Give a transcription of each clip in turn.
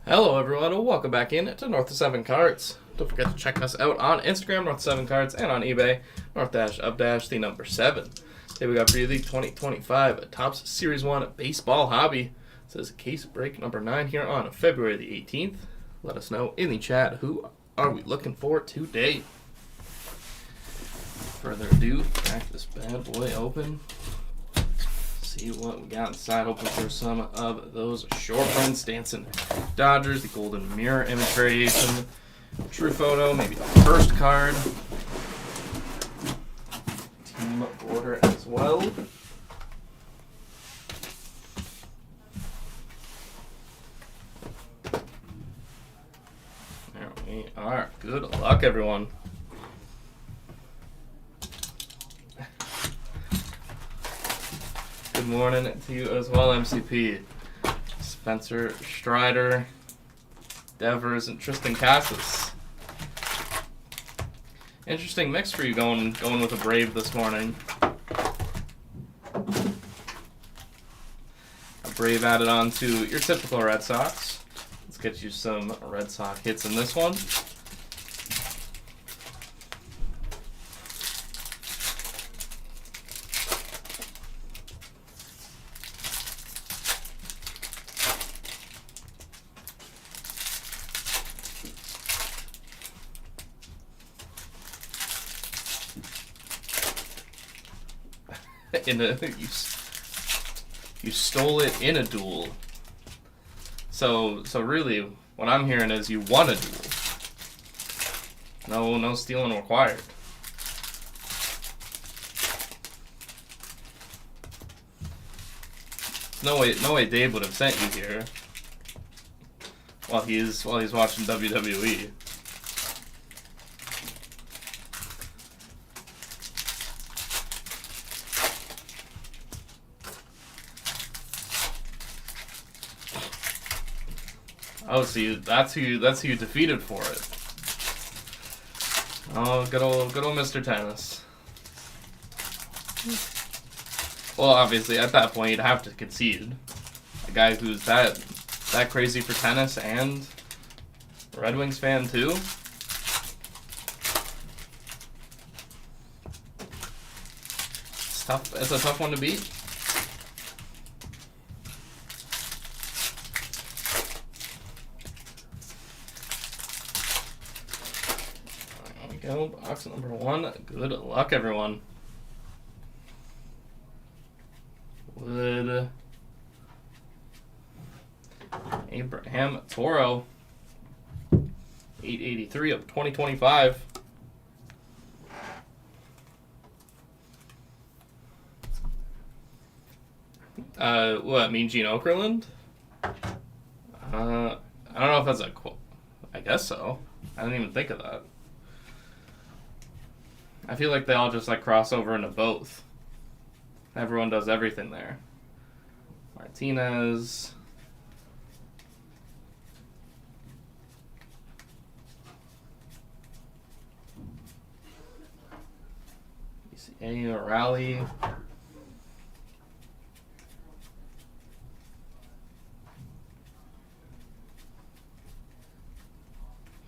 Hello everyone, and welcome back in to North of 7 Cards. Don't forget to check us out on Instagram, North of 7 Cards, and on eBay, North-Up- the number 7. Today we got for you the 2025 Topps Series 1 Baseball Hobby. It says case break number 9 here on February the 18th. Let us know in the chat who are we looking for today. Further ado, crack this bad boy open. See what we got inside. Hoping for some of those short prints. Dancing Dodgers, the golden mirror image variation, true photo, maybe the first card, team border as well. There we are. Good luck, everyone. Good morning to you as well, MCP. Spencer Strider, Devers, and Tristan Casas. Interesting mix for you going with a Brave this morning. A Brave added on to your typical Red Sox. Let's get you some Red Sox hits in this one. You stole it in a duel. So really, what I'm hearing is you won a duel. No stealing required. No way Dave would have sent you here while he's watching WWE. Oh, so that's who you defeated for it. Oh, good old Mr. Tennis. Well, obviously at that point you'd have to concede. A guy who's that crazy for tennis and a Red Wings fan too. It's tough. It's a tough one to beat. Go, box number 1. Good luck, everyone. Wood Abraham Toro, 883 of 2025. What, Mean Gene Okerlund? I don't know if that's a quote. I guess so. I didn't even think of that. I feel like they all just cross over into both. Everyone does everything there. Martinez. ECA Rally.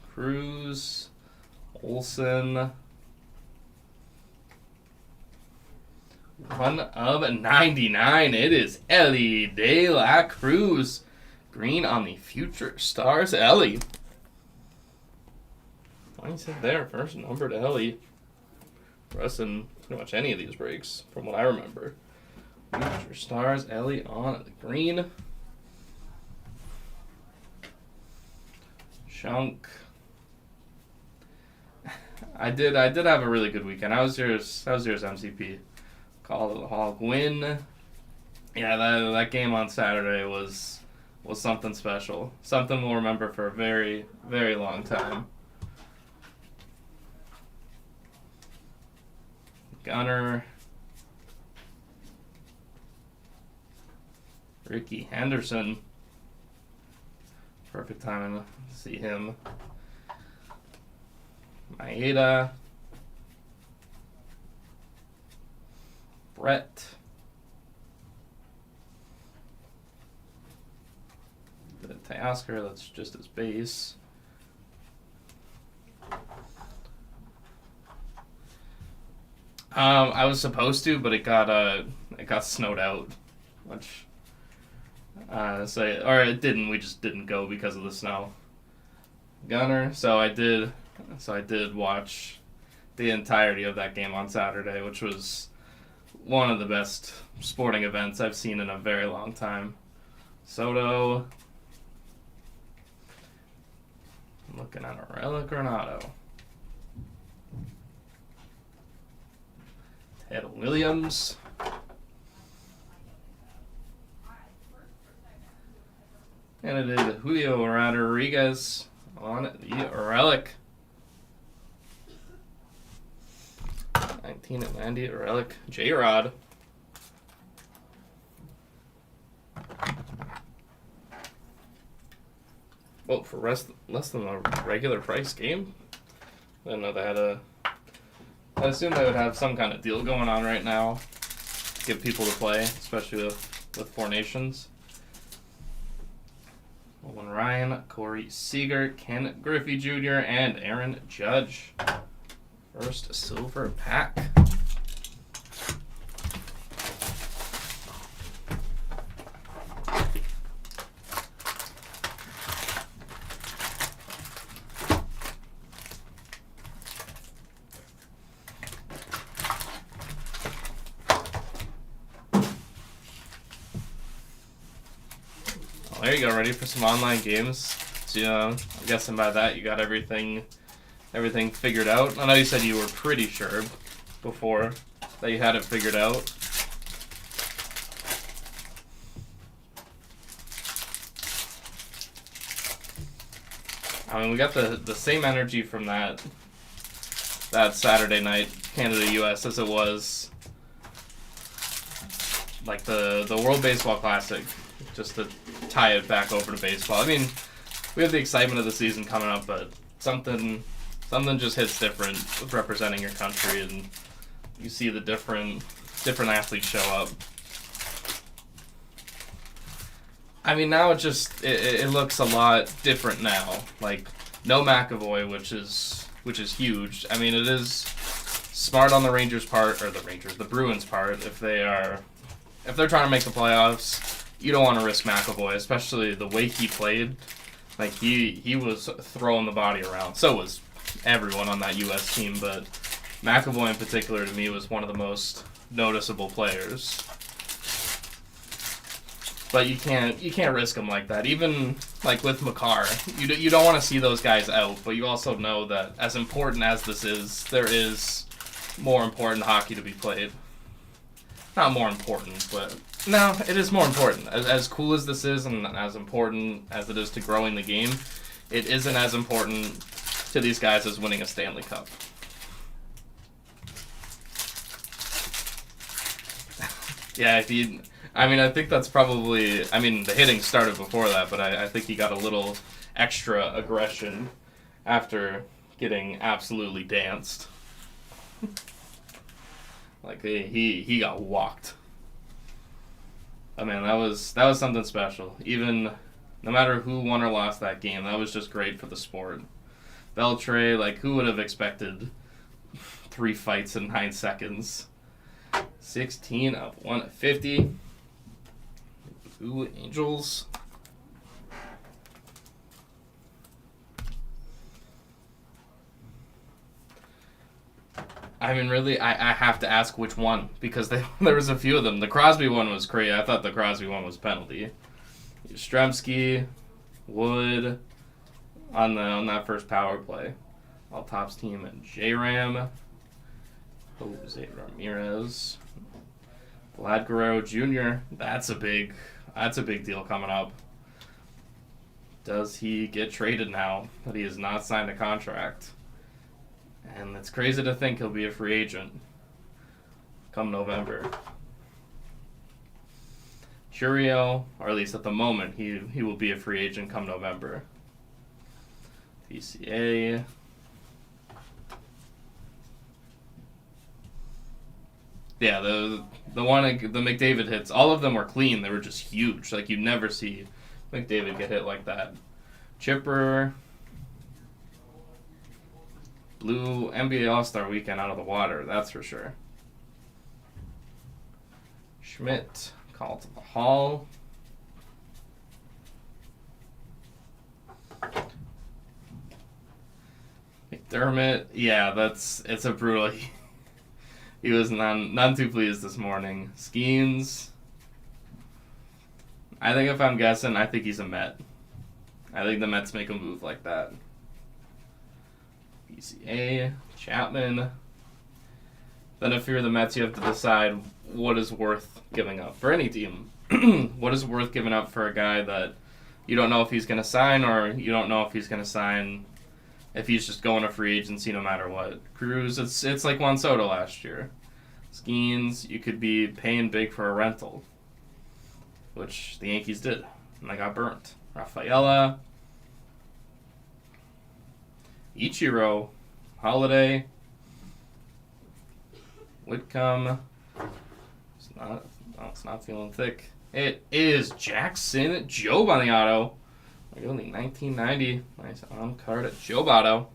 Cruz. Olsen. 1 of 99. It is Elly De La Cruz. Green on the Future Stars. Elly. Why is it there? First number to Elly. For us in pretty much any of these breaks, from what I remember. Future Stars. Elly on the green. Chunk. I did have a really good weekend. How's yours, MCP? Call it a Hog win. Yeah, that game on Saturday was something special. Something we'll remember for a very, very long time. Gunner. Ricky Henderson. Perfect timing to see him. Maeda. Brett. Teoscar, that's just his base. I was supposed to, but it got snowed out, which or it didn't. We just didn't go because of the snow. Gunner. So I did watch the entirety of that game on Saturday, which was one of the best sporting events I've seen in a very long time. Soto. I'm looking at a relic or an auto. Ted Williams. And it is Julio Rodriguez on the relic. 19 Atlanta relic. J-Rod. Well, for less than a regular price game? I didn't know they had I assume they would have some kind of deal going on right now. Give people to play, especially with Four Nations. Owen Ryan, Corey Seager, Ken Griffey Jr., and Aaron Judge. First silver pack. There you go, ready for some online games. So, I'm guessing by that you got everything figured out. I know you said you were pretty sure before that you had it figured out. I mean, we got the same energy from that Saturday night Canada-US as it was like the World Baseball Classic, just to tie it back over to baseball. I mean, we have the excitement of the season coming up, but something just hits different with representing your country, and you see the different athletes show up. I mean, now it looks a lot different now. Like, no McAvoy, which is huge. I mean, it is smart on the Rangers' part, or the Bruins' part, if they're trying to make the playoffs. You don't want to risk McAvoy, especially the way he played. Like, he was throwing the body around. So was everyone on that U.S. team, but McAvoy in particular, to me, was one of the most noticeable players. But you can't risk him like that. Even like with Makar, you don't want to see those guys out, but you also know that as important as this is, there is more important hockey to be played. Not more important, but no, it is more important. As cool as this is, and as important as it is to growing the game, it isn't as important to these guys as winning a Stanley Cup. Yeah, I think that's probably... I mean, the hitting started before that, but I think he got a little extra aggression after getting absolutely danced. Like, he got walked. I mean, that was something special. Even, no matter who won or lost that game, that was just great for the sport. Beltre, like, who would have expected 3 fights in 9 seconds? 16 of 150. Ooh, Angels. I mean, really, I have to ask which one, because there was a few of them. The Crosby one was crazy. I thought the Crosby one was penalty. Yastrzemski, Wood, on that first power play. All Tops team and J-Ram. Jose Ramirez. Vlad Guerrero Jr. That's a big deal coming up. Does he get traded now that he has not signed a contract? And it's crazy to think he'll be a free agent come November. Churiel, or at least at the moment, he will be a free agent come November. PCA. Yeah, the McDavid hits, all of them were clean. They were just huge. Like, you never see McDavid get hit like that. Chipper blew NBA All-Star Weekend out of the water, that's for sure. Schmidt called to the Hall. McDermott, yeah, it's a brutal. He was none too pleased this morning. Skeens, I think if I'm guessing, I think he's a Met. I think the Mets make a move like that. BCA, Chapman. Then if you're the Mets, you have to decide what is worth giving up for any team. What is worth giving up for a guy that you don't know if he's going to sign, or you don't know if he's going to sign if he's just going to free agency no matter what. Cruz, it's like Juan Soto last year. Skeens, you could be paying big for a rental, which the Yankees did, and they got burnt. Rafaela, Ichiro, Holiday, Whitcomb. It's not feeling thick. It is Jackson Jobe on the auto. Like only 1990. Nice on card at Jobe auto.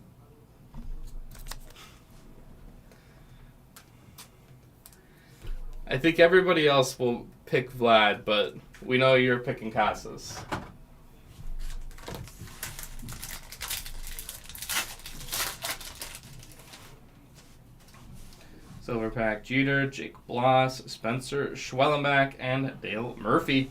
I think everybody else will pick Vlad, but we know you're picking Casas. Silver Pack Jeter, Jake Bloss, Spencer Schwellenbach, and Dale Murphy.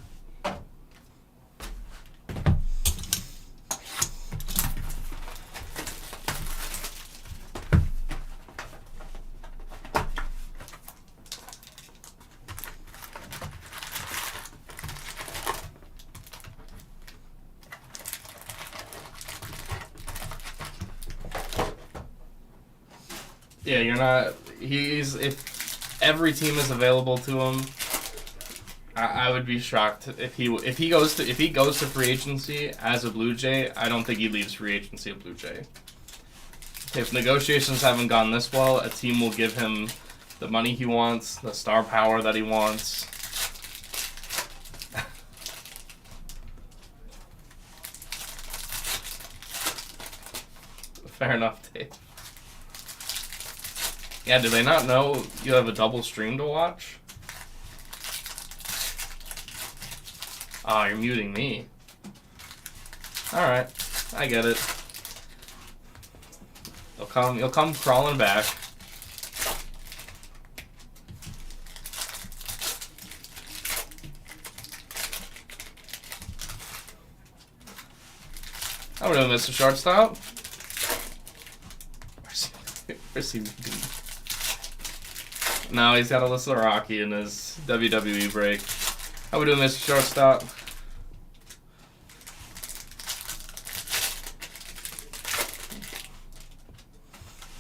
Yeah, you're not. If every team is available to him, I would be shocked if he goes to free agency as a Blue Jay. I don't think he leaves free agency a Blue Jay. If negotiations haven't gone this well, a team will give him the money he wants, the star power that he wants. Fair enough, Dave. Yeah, do they not know you have a double stream to watch? Oh, you're muting me. Alright, I get it. You'll come crawling back. How are we doing, Mr. Shortstop? Where's he? No, he's got Alyssa Rocky in his WWE break. How we doing, Mr. Shortstop?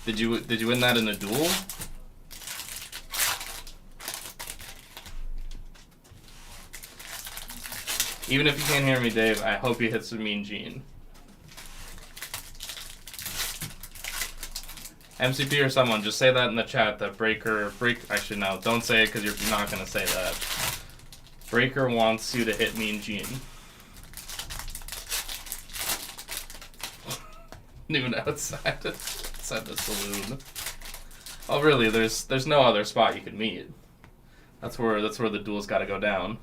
Did you win that in a duel? Even if you can't hear me, Dave, I hope you hit some Mean Gene. MCP or someone, just say that in the chat that actually no, don't say it because you're not going to say that. Breaker wants you to hit Mean Gene. Noon outside the saloon. Oh really, there's no other spot you could meet. That's where the duel's gotta go down.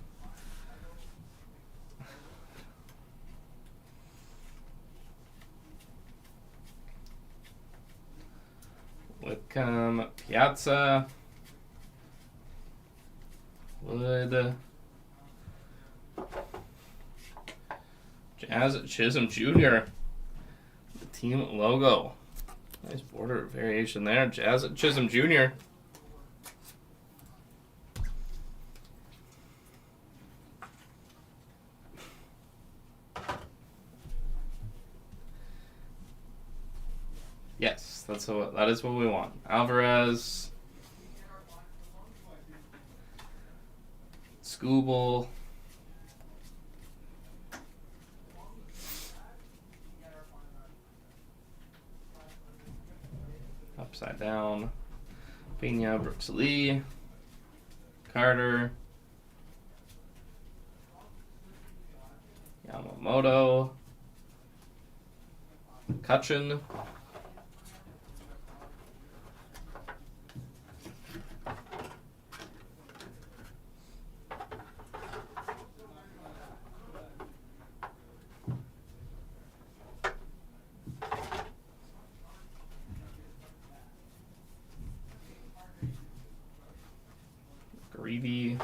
Whitcomb, Piazza, Wood, Jazz Chisholm Jr. The team logo. Nice border variation there. Jazz Chisholm Jr. Yes, that is what we want. Alvarez, Scooble, upside down, Pena, Brooks Lee, Carter, Yamamoto. Yamamoto. Kutchin. Greedy.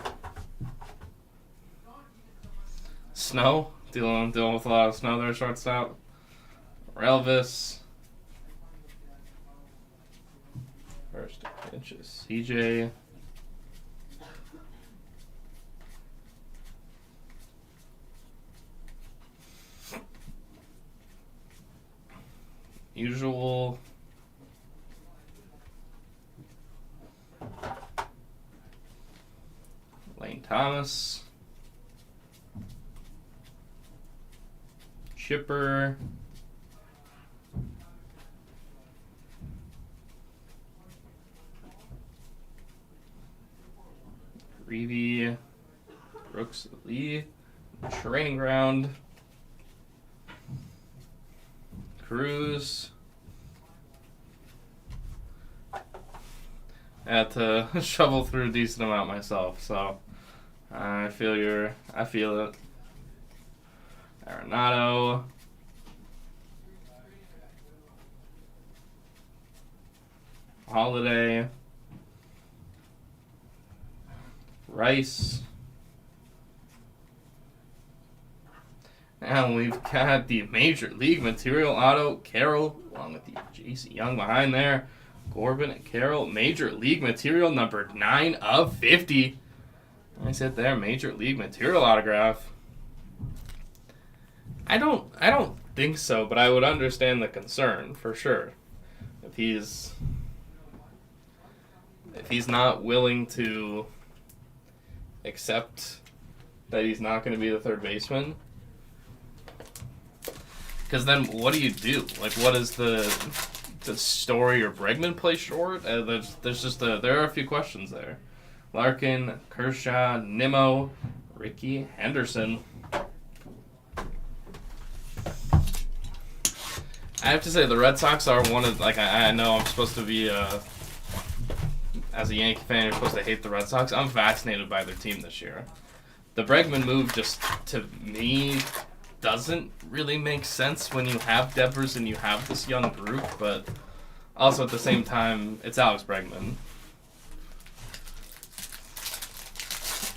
Snow. Dealing with a lot of snow there, shortstop. Relvis. First pitch is CJ. Usual. Lane Thomas. Chipper. Greavy. Brooks Lee. Training Ground. Cruz. I had to shovel through a decent amount myself, so I feel it. Arenado. Holiday. Rice. And we've got the Major League Material auto, Carroll, along with the JC Young behind there. Corbin and Carroll, Major League Material number 9 of 50. Nice hit there, Major League Material autograph. I don't think so, but I would understand the concern for sure. If he's not willing to accept that he's not going to be the third baseman, because then what do you do? Like, what is the Story or Bregman play short? There are a few questions there. Larkin, Kershaw, Nimmo, Ricky Henderson. I have to say the Red Sox are one of, like, I know I'm supposed to be as a Yankee fan, you're supposed to hate the Red Sox. I'm fascinated by their team this year. The Bregman move just, to me, doesn't really make sense when you have Devers and you have this young group, but also at the same time, it's Alex Bregman.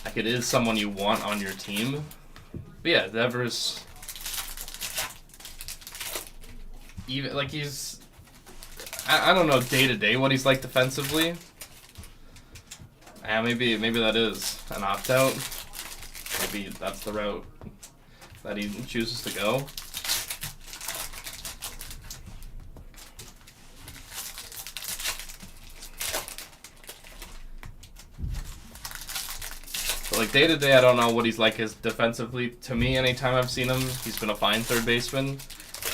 Like, it is someone you want on your team. But yeah, Devers, even, like, he's, I don't know day to day what he's like defensively. Yeah, maybe that is an opt-out. Maybe that's the route that he chooses to go. But like day to day, I don't know what he's like as defensively. To me, anytime I've seen him, he's been a fine third baseman.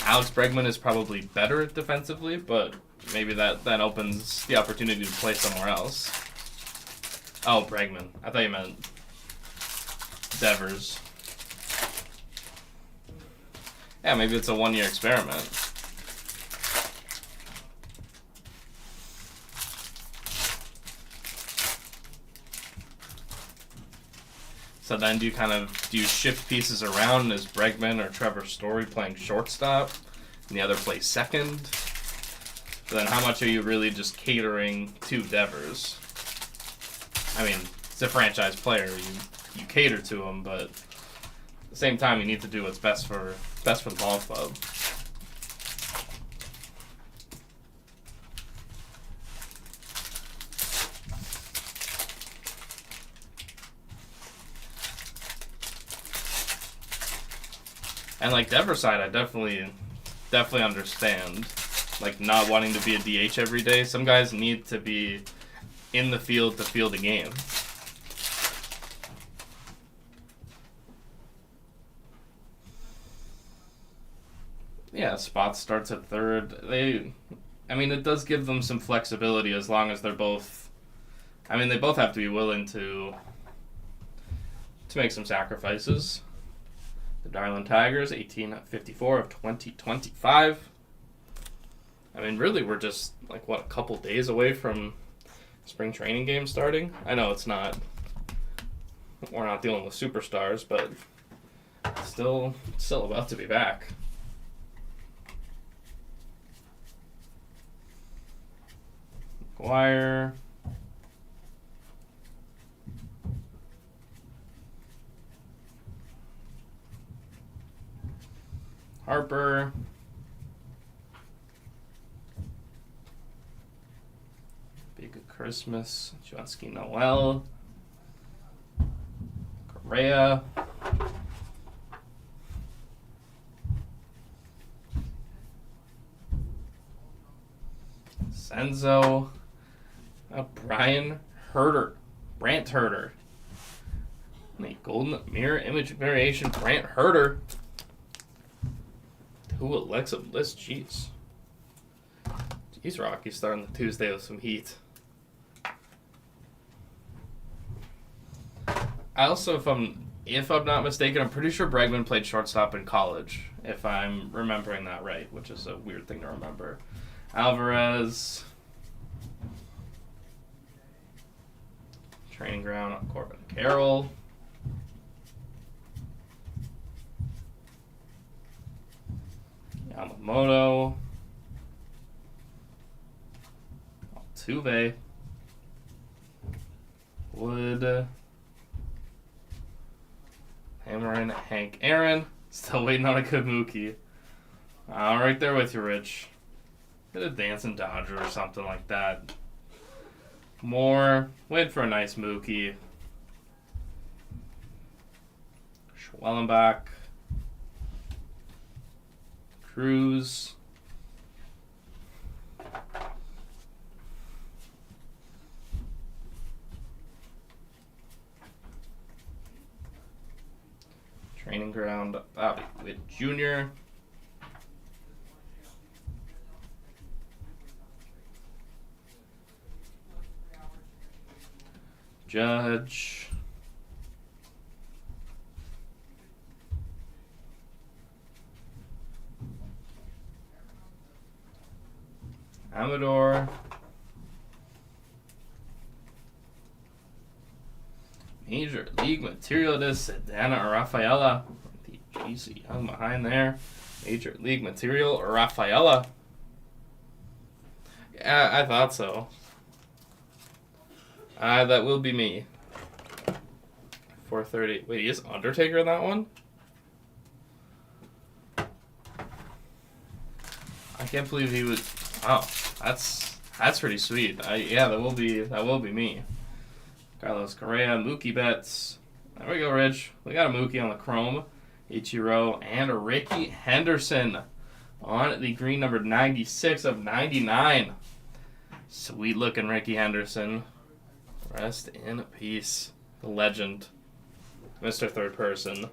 Alex Bregman is probably better defensively, but maybe that opens the opportunity to play somewhere else. Oh, Bregman. I thought you meant Devers. Yeah, maybe it's a one-year experiment. So then do you shift pieces around? Is Bregman or Trevor Story playing shortstop and the other plays second? So then how much are you really just catering to Devers? I mean, it's a franchise player. You cater to him, but at the same time, you need to do what's best for the ball club. And like Devers' side, I definitely understand, like, not wanting to be a DH every day. Some guys need to be in the field to field a game. Yeah, Spot starts at third. It does give them some flexibility as long as they're both, they both have to be willing to make some sacrifices. The Darlin Tigers, 1854 of 2025. I mean, really, we're just, like, what, a couple days away from spring training games starting? I know it's not. We're not dealing with superstars, but still about to be back. McGuire. Harper. Big Christmas. Johnsky Noel. Correa. Senzo. Brian Herter. Brant Herter. The Golden Mirror Image Variation Brant Herter. Who Alexa Bliss? Jeez. Jeez, Rocky starting the Tuesday with some heat. I also, if I'm not mistaken, I'm pretty sure Bregman played shortstop in college, if I'm remembering that right, which is a weird thing to remember. Alvarez. Training ground on Corbin Carroll. Yamamoto. Altuve. Wood. Hammerin, Hank Aaron. Still waiting on a good Mookie. I'm right there with you, Rich. Get a dancing Dodger or something like that. More. Wait for a nice Mookie. Schwellenbach. Cruz. Training ground, Bobby Witt Jr. Judge. Amador. Major League Material to Sedana Rafaela. The GC Young behind there. Major League Material Rafaela. Yeah, I thought so. That will be me. 430. Wait, he is Undertaker in that one? I can't believe he was. Oh, that's pretty sweet. Yeah, that will be me. Carlos Correa, Mookie Betts. There we go, Rich. We got a Mookie on the chrome. Ichiro and Ricky Henderson on the green, number 96 of 99. Sweet looking Ricky Henderson. Rest in peace. The legend. Mr. Third Person.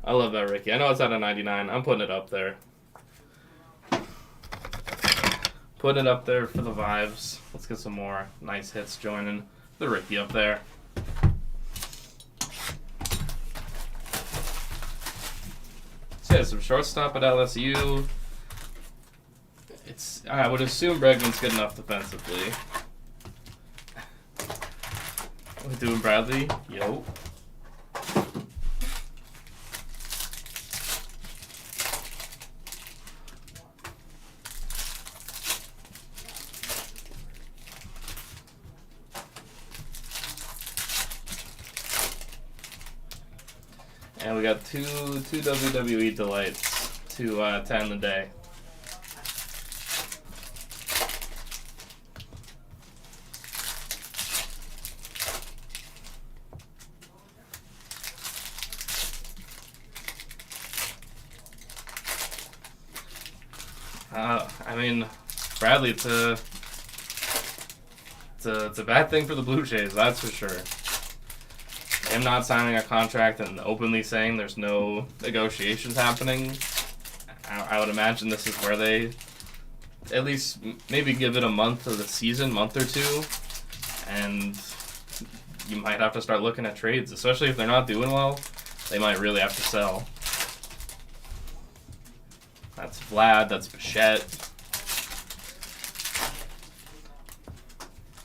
I love that Ricky. I know it's at a 99. I'm putting it up there. Put it up there for the vibes. Let's get some more nice hits joining the Ricky up there. So yeah, some shortstop at LSU. I would assume Bregman's good enough defensively. We doing Bradley? Yo. And we got two WWE delights to end the day. I mean, Bradley, it's a bad thing for the Blue Jays, that's for sure. Him not signing a contract and openly saying there's no negotiations happening, I would imagine this is where they at least maybe give it a month of the season, month or two, and you might have to start looking at trades, especially if they're not doing well. they might really have to sell. That's Vlad, that's Bichette.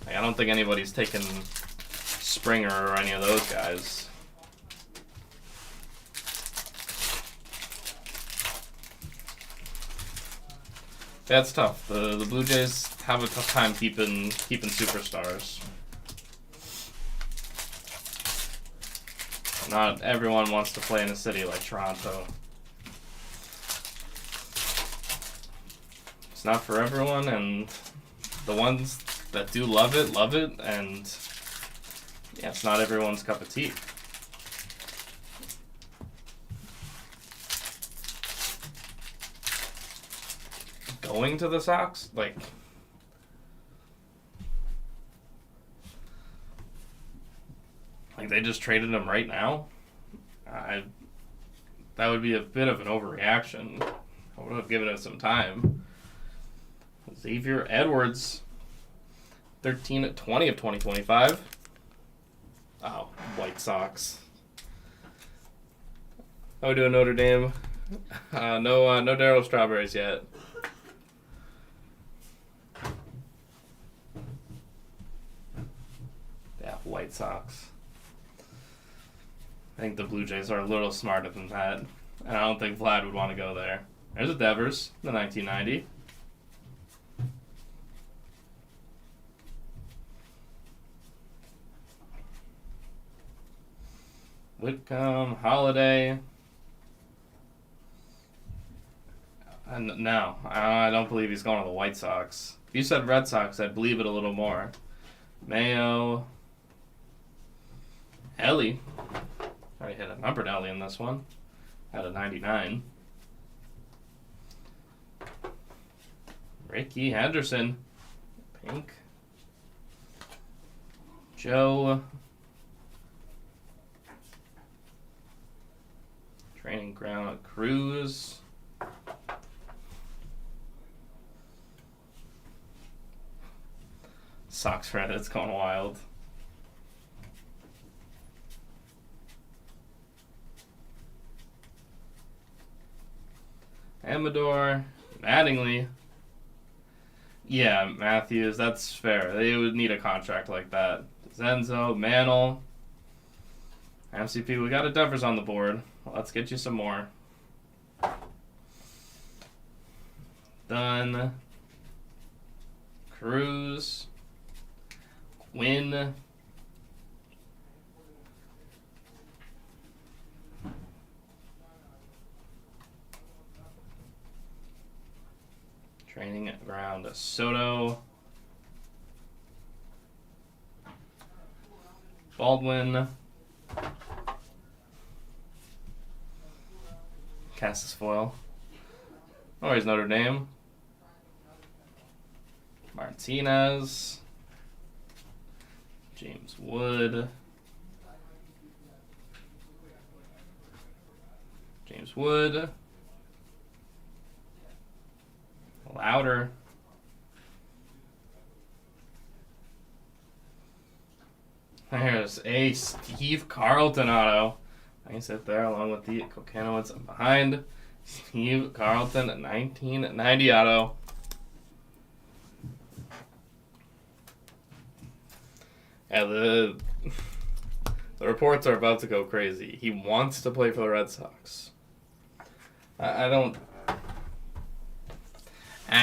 Like, I don't think anybody's taken Springer or any of those guys. That's tough. The Blue Jays have a tough time keeping superstars. Not everyone wants to play in a city like Toronto. It's not for everyone, and the ones that do love it, and yeah, it's not everyone's cup of tea. Going to the Sox? Like, they just traded him right now? That would be a bit of an overreaction. I would have given it some time. Xavier Edwards, 13-20 of 2025. Oh, White Sox. How we doing, Notre Dame? No Darryl Strawberries yet. Yeah, White Sox. I think the Blue Jays are a little smarter than that. And I don't think Vlad would want to go there. There's a Devers, the 1990. Whitcomb, Holiday. No, I don't believe he's going to the White Sox. If you said Red Sox, I'd believe it a little more. Mayo. Ellie. Already hit a numbered Ellie in this one. Had a 99. Ricky Henderson. Pink. Joe. Training ground Cruz. Sox Reddit's going wild. Amador, Mattingly. Yeah, Matthews, that's fair. They would need a contract like that. Zenzo, Mantle. MCP, we got a Devers on the board. Let's get you some more. Dunn. Cruz. Quinn. Training ground Soto. Baldwin. Casasfoil. Always Notre Dame. Martinez. James Wood. James Wood. Louder. There's a Steve Carlton auto. I sit there along with the Kokanowitz behind. Steve Carlton, 1990 auto. Yeah, the reports are about to go crazy. He wants to play for the Red Sox. I don't...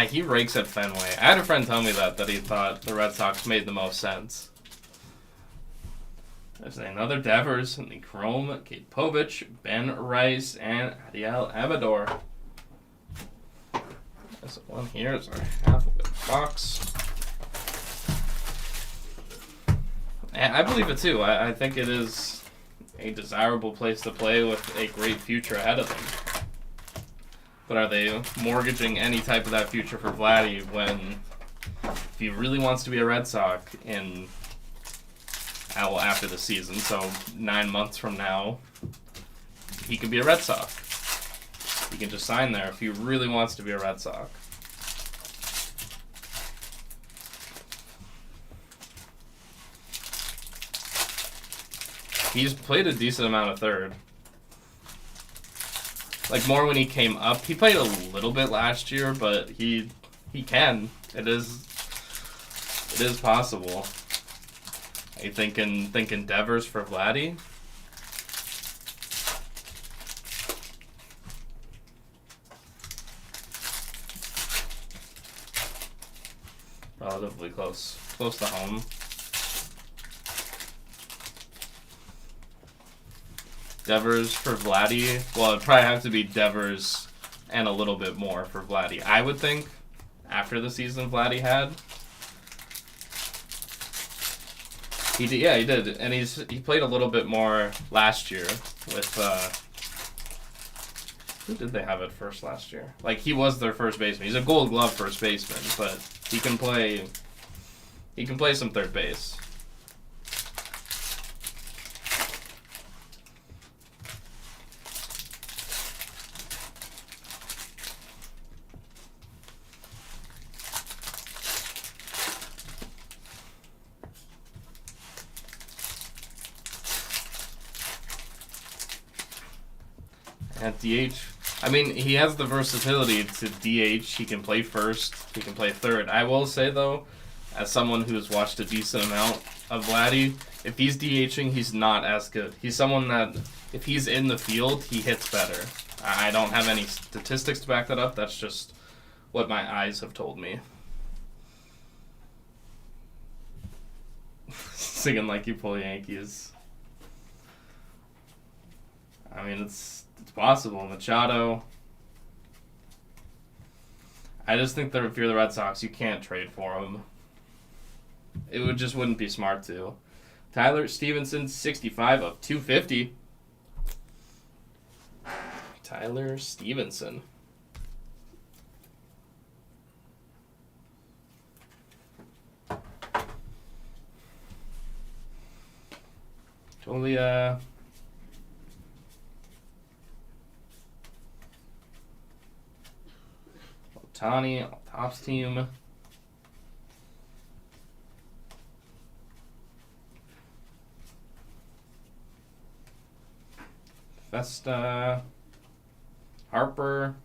he rakes at Fenway. I had a friend tell me that he thought the Red Sox made the most sense. There's another Devers in the Chrome, Kate Povich, Ben Rice, and Adiel Amador. This one here is our half of the box. And I believe it too. I think it is a desirable place to play with a great future ahead of them. But are they mortgaging any type of that future for Vladdy when, if he really wants to be a Red Sox in... well, after the season, so 9 months from now, he could be a Red Sox. He can just sign there if he really wants to be a Red Sox. He's played a decent amount of third. Like, more when he came up. He played a little bit last year, but he can. It is possible. Are you thinking Devers for Vladdy? Relatively close to home. Devers for Vladdy. Well, it'd probably have to be Devers and a little bit more for Vladdy, I would think, after the season Vladdy had. He did, and he played a little bit more last year with who did they have at first last year? Like, he was their first baseman. He's a Gold Glove first baseman, but he can play some third base. At DH, I mean, he has the versatility to DH. He can play first. He can play third. I will say, though, as someone who's watched a decent amount of Vladdy, if he's DHing, he's not as good. He's someone that, if he's in the field, he hits better. I don't have any statistics to back that up. That's just what my eyes have told me. Singing like you pull Yankees. I mean, it's possible. Machado. I just think that if you're the Red Sox, you can't trade for him. It wouldn't be smart to. Tyler Stevenson, 65 of 250. Tyler Stevenson. Totally, Ohtani, Topps team. Festa. Harper.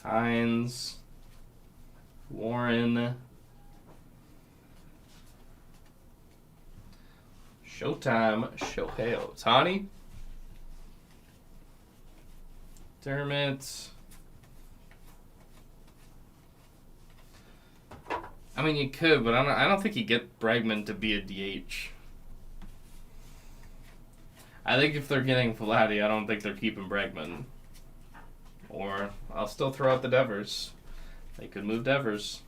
Hines. Warren. Showtime. Shohei Ohtani. Dermot. I mean, you could, but I don't think you get Bregman to be a DH. I think if they're getting Vladdy, I don't think they're keeping Bregman. Or I'll still throw out the Devers. They could move Devers.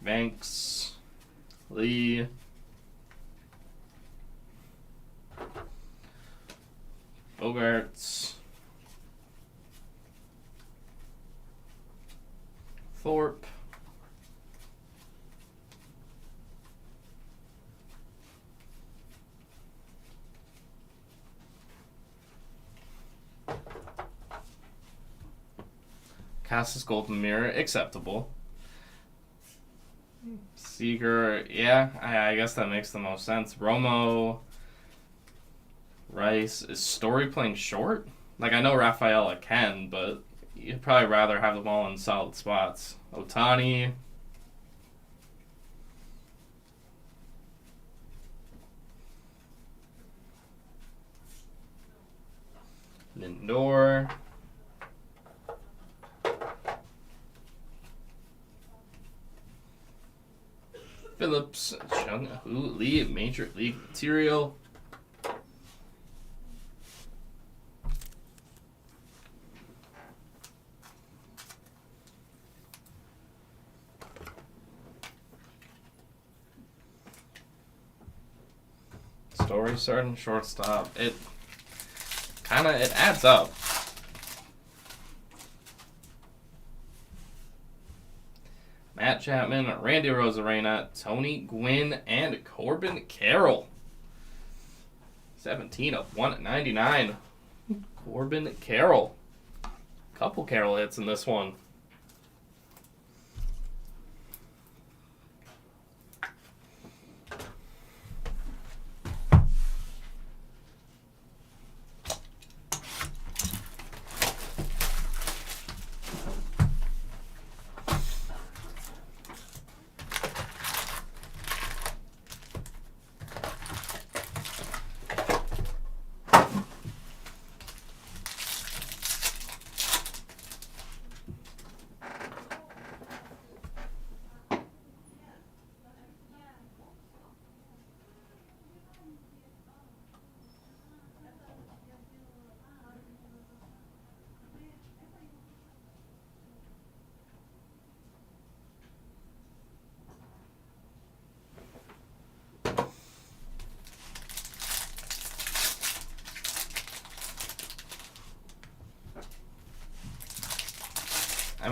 Banks, Lee, Bogarts, Thorpe, Cassis Golden Mirror, acceptable. Seager, yeah, I guess that makes the most sense. Romo, Rice, is Story playing short? Like, I know Rafaela can, but you'd probably rather have them all in solid spots. Ohtani. Lindor. Phillips, Chung-Hoo Lee, Major League Material. Story starting shortstop. It adds up. Matt Chapman, Randy Rosarena, Tony Gwynn, and Corbin Carroll. 17 of 199. Corbin Carroll. Couple Carroll hits in this one.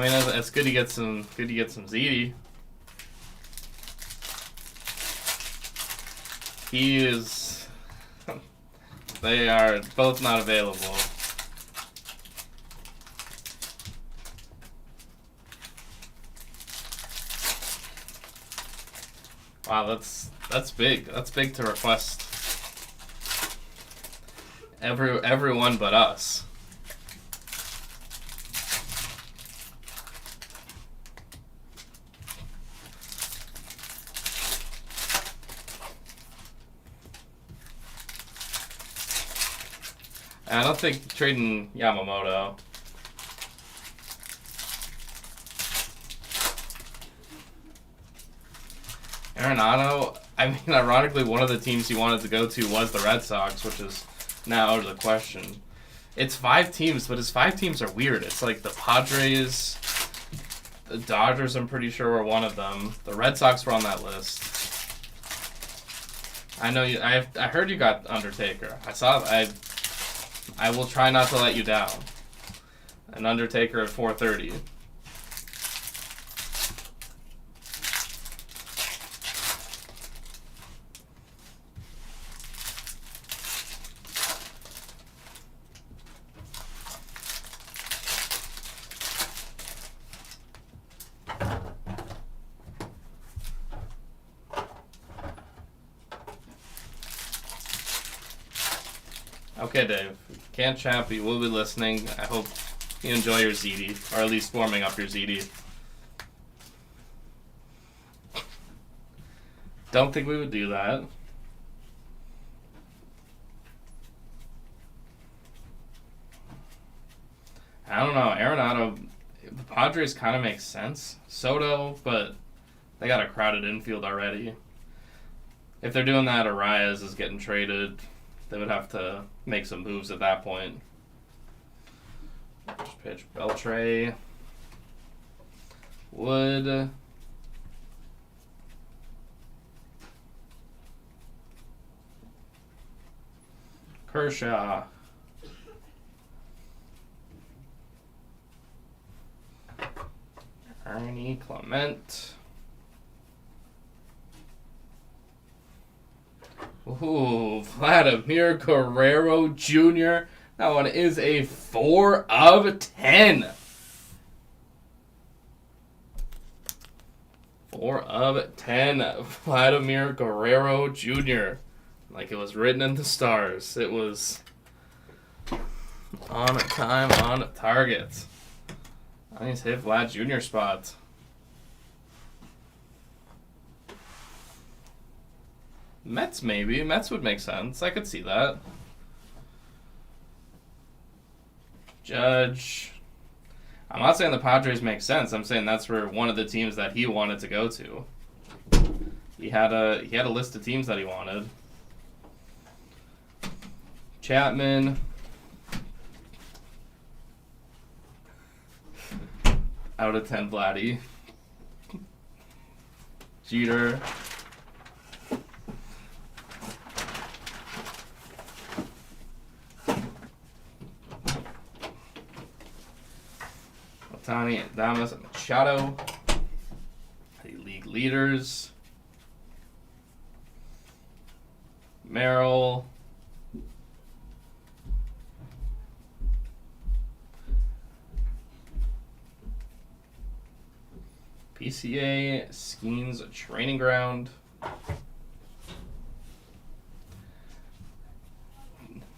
mean, it's good to get some ZD. He is. They are both not available. Wow, that's big. That's big to request. Everyone but us. I don't think trading Yamamoto. Arenado, I mean, ironically, one of the teams he wanted to go to was the Red Sox, which is now out of the question. It's 5 teams, but his 5 teams are weird. It's like the Padres, the Dodgers, I'm pretty sure were one of them. The Red Sox were on that list. I know you. I heard you got Undertaker. I will try not to let you down. An Undertaker at 430. Okay, Dave. Can't chat, but you will be listening. I hope you enjoy your ZD, or at least warming up your ZD. Don't think we would do that. I don't know. Arenado, the Padres kind of makes sense. Soto, but they got a crowded infield already. If they're doing that, Arias is getting traded. They would have to make some moves at that point. First pitch, Beltre. Wood. Kershaw. Ernie Clement. Ooh, Vladimir Guerrero Jr. That one is a 4 of 10. 4 of 10. Vladimir Guerrero Jr. Like it was written in the stars. It was on time, on target. Nice hit, Vlad Jr. spot. Mets, maybe. Mets would make sense. I could see that. Judge. I'm not saying the Padres make sense. I'm saying that's for one of the teams that he wanted to go to. He had a list of teams that he wanted. Chapman. Out of 10, Vladdy. Jeter. Ohtani, Damas, and Machado. The league leaders. Merrill. PCA, Skeens Training Ground.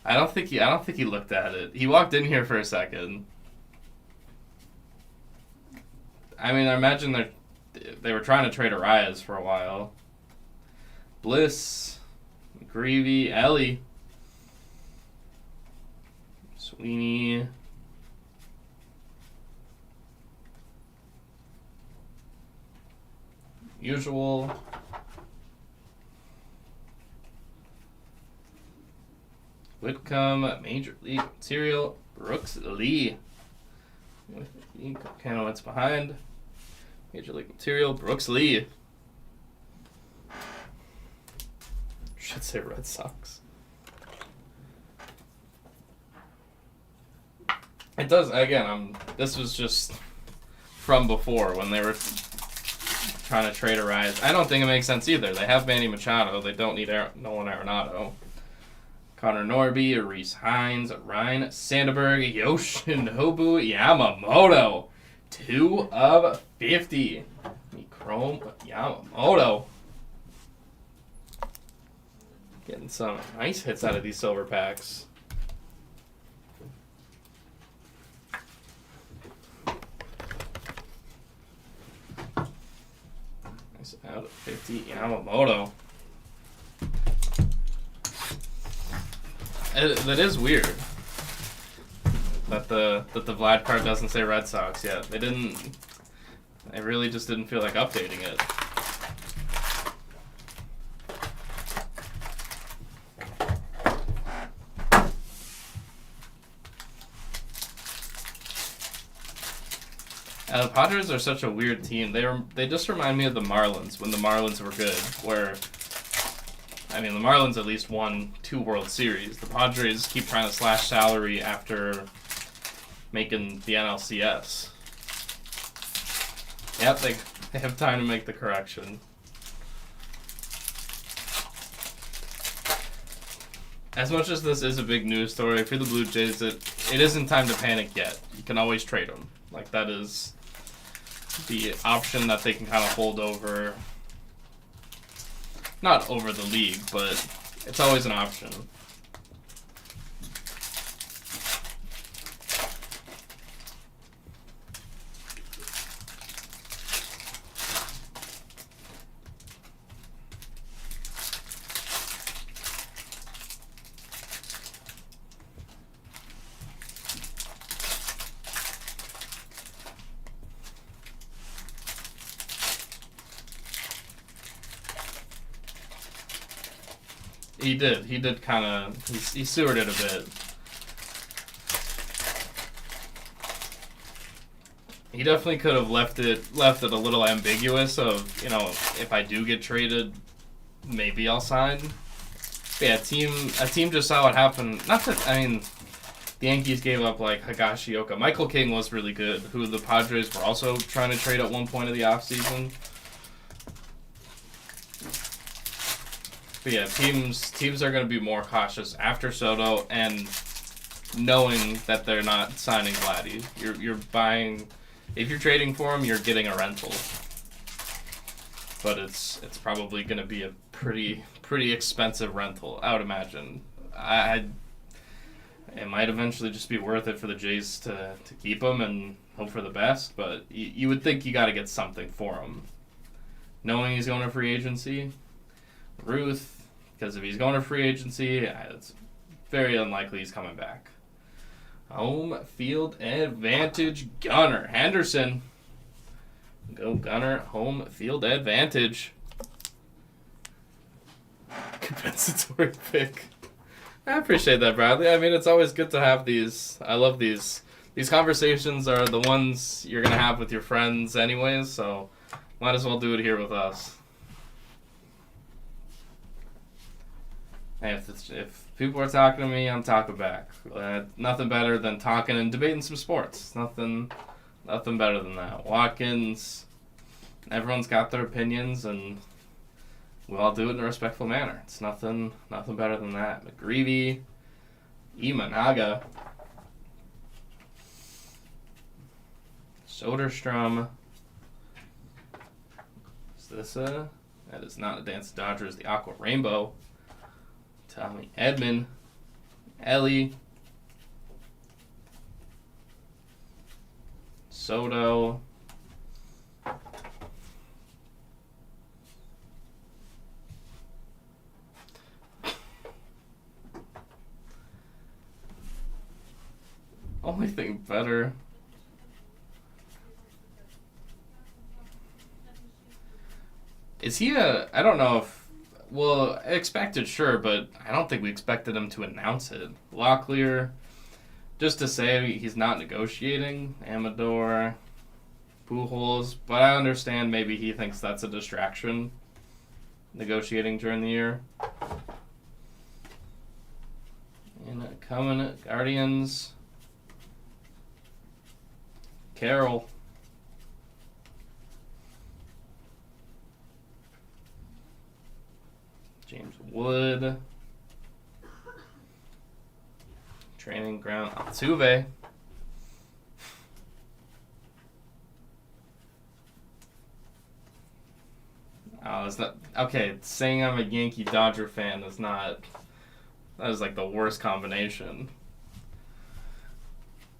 I don't think he looked at it. He walked in here for a second. I mean, I imagine they were trying to trade Arias for a while. Bliss, McGreevy, Ellie, Sweeney. Usual. Whitcomb, Major League Material, Brooks Lee. Kind of what's behind. Major League Material, Brooks Lee. Should say Red Sox. It does, again, this was just from before when they were trying to trade Arraez. I don't think it makes sense either. They have Manny Machado. They don't need Nolan Arenado. Connor Norby, Reese Hines, Ryan Sandberg, Yoshinobu Yamamoto. 2 of 50. Chrome Yamamoto. Getting some nice hits out of these silver packs. Nice out of 50 Yamamoto. That is weird that the Vlad card doesn't say Red Sox yet. They really just didn't feel like updating it. The Padres are such a weird team. They just remind me of the Marlins when the Marlins were good. Where, I mean, the Marlins at least won 2 World Series. The Padres keep trying to slash salary after making the NLCS. Yep, they have time to make the correction. As much as this is a big news story for the Blue Jays, it isn't time to panic yet. You can always trade them. Like, that is the option that they can kind of hold over. Not over the league, but it's always an option. He did kind of, he sewered it a bit. He definitely could have left it a little ambiguous of, you know, if I do get traded, maybe I'll sign. But yeah, a team just saw what happened. Not that, I mean, the Yankees gave up like Higashioka. Michael King was really good, who the Padres were also trying to trade at one point of the offseason. But yeah, teams are going to be more cautious after Soto and knowing that they're not signing Vladdy. You're buying, if you're trading for him, you're getting a rental. But it's probably going to be a pretty expensive rental, I would imagine. It might eventually just be worth it for the Jays to keep him and hope for the best, but you would think you got to get something for him. Knowing he's going to free agency, Ruth, because if he's going to free agency, it's very unlikely he's coming back. Home field advantage, Gunnar Henderson. Go Gunnar, home field advantage. Compensatory pick. I appreciate that, Bradley. I mean, it's always good to have these. I love these. These conversations are the ones you're going to have with your friends anyways, so might as well do it here with us. Hey, if people are talking to me, I'm talking back. Nothing better than talking and debating some sports. Nothing better than that. Watkins, everyone's got their opinions, and we all do it in a respectful manner. It's nothing better than that. McGreevy, Imanaga, Soderstrom. Is this that is not a Dance of Dodgers, the Aqua Rainbow. Tommy Edman, Ellie, Soto, only thing better. Is he I don't know if, well, expected, sure, but I don't think we expected him to announce it. Locklear, just to say he's not negotiating. Amador, Pujols, but I understand maybe he thinks that's a distraction, negotiating during the year. And coming Guardians, Carroll, James Wood. Training ground Altuve. Oh, is that okay? Saying I'm a Yankee Dodger fan is not. That is like the worst combination.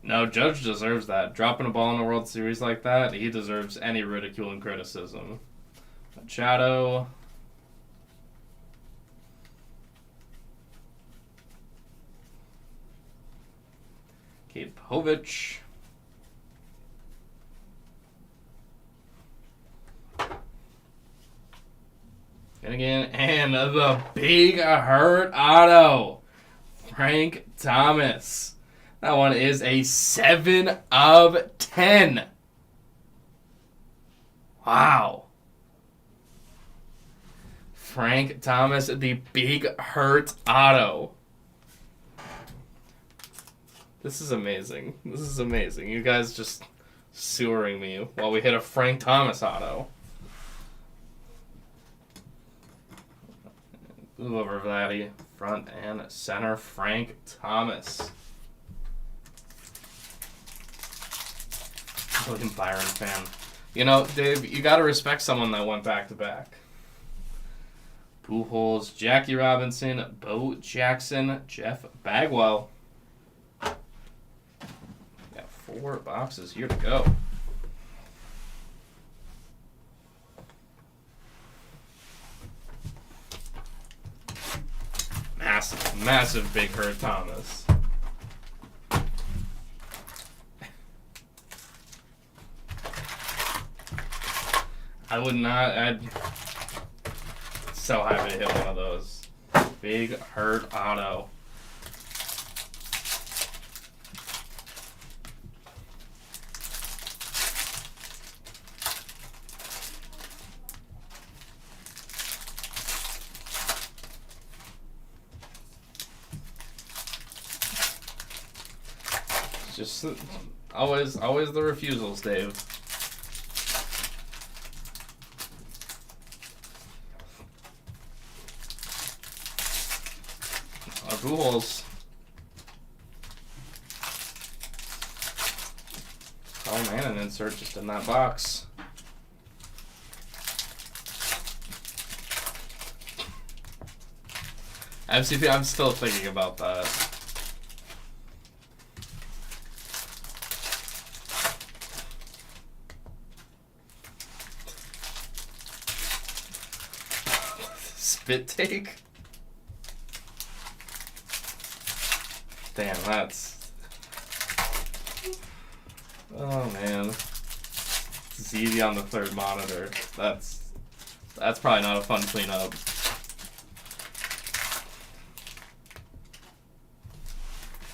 No, Judge deserves that. Dropping a ball in a World Series like that, he deserves any ridicule and criticism. Machado. Kate Povich. And again, and the big hurt auto. Frank Thomas. That one is a 7 of 10. Wow. Frank Thomas, the big hurt auto. This is amazing. This is amazing. You guys just sewering me while we hit a Frank Thomas auto. Blue over Vladdy, front and center, Frank Thomas. William Byron fan. You know, Dave, you got to respect someone that went back-to-back. Pujols, Jackie Robinson, Bo Jackson, Jeff Bagwell. Got 4 boxes here to go. Massive, massive big hurt Thomas. I would not. I'd so happy to hit one of those. Big hurt auto. Just always the refusals, Dave. Pujols. Oh man, an insert just in that box. MCP, I'm still thinking about that. Spit take? Damn, that's... Oh, man. It's easy on the third monitor. That's probably not a fun cleanup.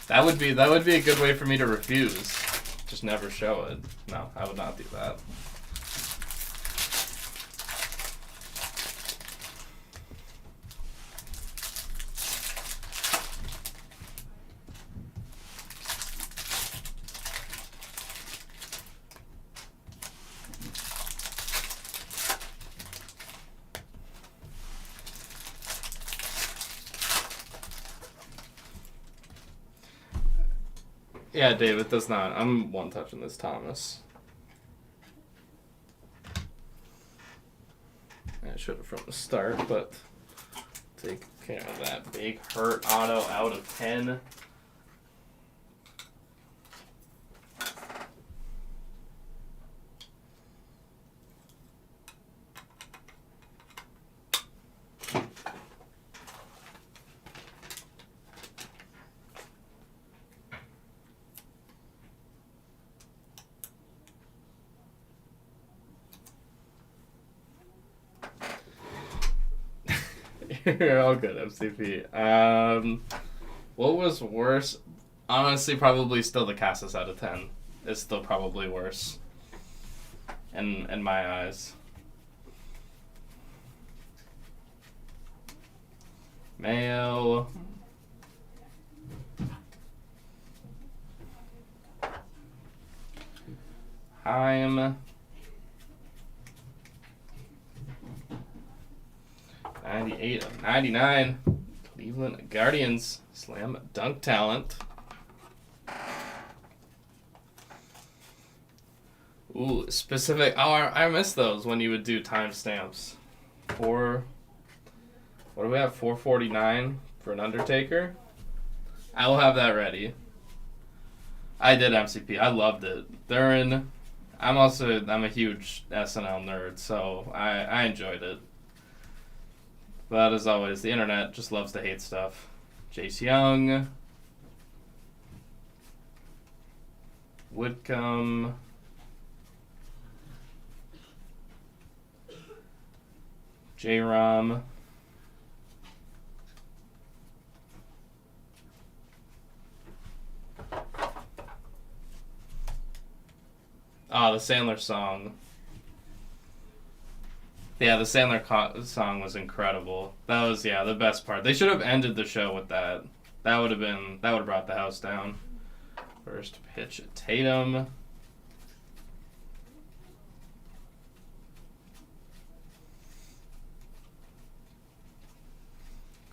That would be a good way for me to refuse. Just never show it. No, I would not do that. Yeah, Dave, it does not. I'm one touching this Thomas. I should have from the start, but take care of that. Big hurt auto out of 10. You're all good, MCP. What was worse? Honestly, probably still the Casas out of 10. It's still probably worse. In my eyes. Mayo. Heim. 98 of 99. Cleveland Guardians slam dunk talent. Ooh, specific. Oh, I miss those when you would do timestamps. What do we have? 449 for an Undertaker. I will have that ready. I did MCP. I loved it. I'm a huge SNL nerd, so I enjoyed it. But as always, the internet just loves to hate stuff. Jace Young. Whitcomb. J-Rom. Oh, the Sandler song. Yeah, the Sandler song was incredible. That was, the best part. They should have ended the show with that. That would have brought the house down. First pitch at Tatum.